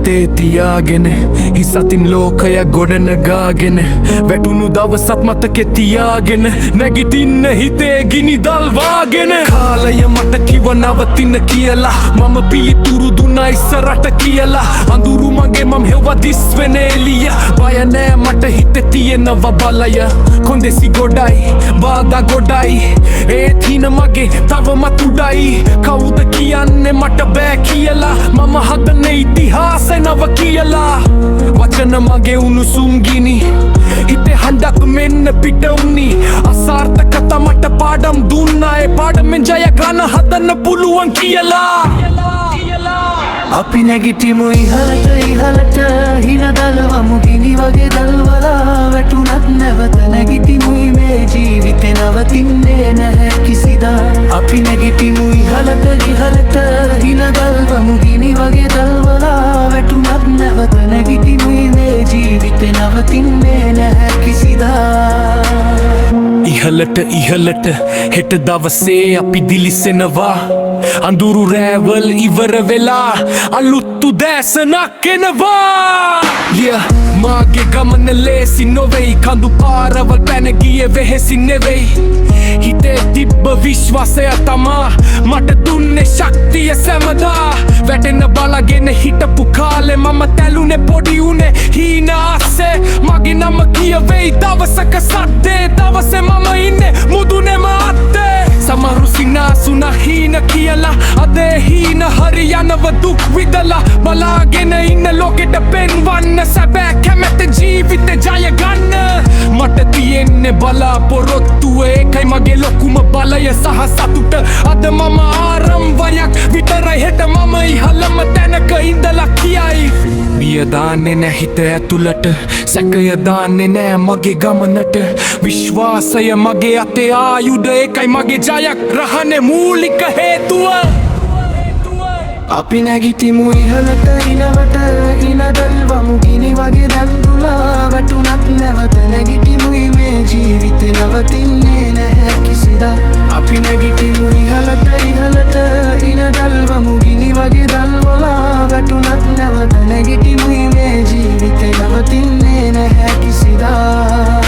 හිතේ තියාගෙන හිසතින් ලෝකය ගොඩනගාගෙන වැටුණු දවසත් මතකෙ තියාගෙන නැගිටින්න හිතේ ගිනි දල්වාගෙන කාලය මට කිව නවතින්න කියලා මම පිළිතුරු දුන්නා ඉස්සරට කියලා අඳුරු මගේ මම හෙව්වා දිස් වෙන එළිය බය නෑ මට හිතේ තියෙනවා බලය කොන්දෙසි ගොඩයි බාධා ගොඩයි ඒත් හින මගේ තවමත් උඩයි කවුද කියන්නේ මට බෑ කියලා මම හදන ඉතිහාසෙ නව කියලා වචන මගේ උණුසුම් ගිනි හිතේ හඬක් මෙන්න පිට උනි අසාර්ථකතා මට පාඩම් දුන්නා ඒ පාඩමෙන් ජය ගන්න හදන්න පුළුවන් කියලා අපි නැගිටිමු ඉහළට හින දල්වමු ගිනි වගේ දල්වලා වැටුණත් නැවත නැගිටිමුයි මේ ජීවිතේ නවතින්නේ නැහැ කිසිදා අපි නැගිටිමු ඉහළට හින දල්වමු ගිනි වගේ දල්වලා වැටුණත් නැවත නැගිටිමුයි මේ ජීවිතේ නවතින්නේ නැහැ කිසිදා ඉහළට හෙට දවසේ අපි දිලිසෙනවා අඳුරු රෑවල් ඉවර වෙලා අලුත්තු දැසනක් එනවා මාගේ ගමන ලේසි නොවෙයි කඳු පාරවල් පැන ගියේ වෙහෙසි නෙවෙයි හිතේ තිබ්බ විශ්වාසය තමා මට දුන්නේ ශක්තිය සැමදා වැටෙන බලගෙන හිටපු කාලේ මම තැලුනේ පොඩි උනේ හීන ආසේ මගේ නම කියවෙයි දවසක සද්දේ දවසේ මම ඉන්නේ මුදුනේම අත්තේ සමහරු සිනාසුන හීන කියලා අදේ හීන හරි යනව දුක් විඳලා බලාගෙන ඉන්න ලෝකෙට පෙන්වන්න සැබෑ කැමැත්ත ජීවිතේ ජය ගන්න මට තියෙන්නේ බලාපොරොත්තුව ඒකයි මගේ ලොකුම බලය සහ සතුට අද මම ආරම්භයක් විතරයි හෙට මම ඉහළම තැනක ඉඳලා කියයි බිය දාන්නේ නෑ හිත ඇතුළට සැකය දාන්නේ නෑ මගේ ගමනට විශ්වාසය මගේ අතේ ආයුධ ඒකයි මගේ ජයක් රහනේ මූලික හේතුව අපි නැගිටිමු ඉහළට හින දල්වමු ගිනි වගේ දල්දුලා වැටුණත් නැවත නැගිටිමුයි මේ ජීවිතේ නවතින්නේ නැහැ කිසිදා අපි නැගිටිමු ඉහළට හින දල්වමු ගිනි වගේ දල්වලා වැටුණත් නැවත නැගිටිමුයි මේ ජීවිතේ නවතින්නේ නැහැ කිසිදා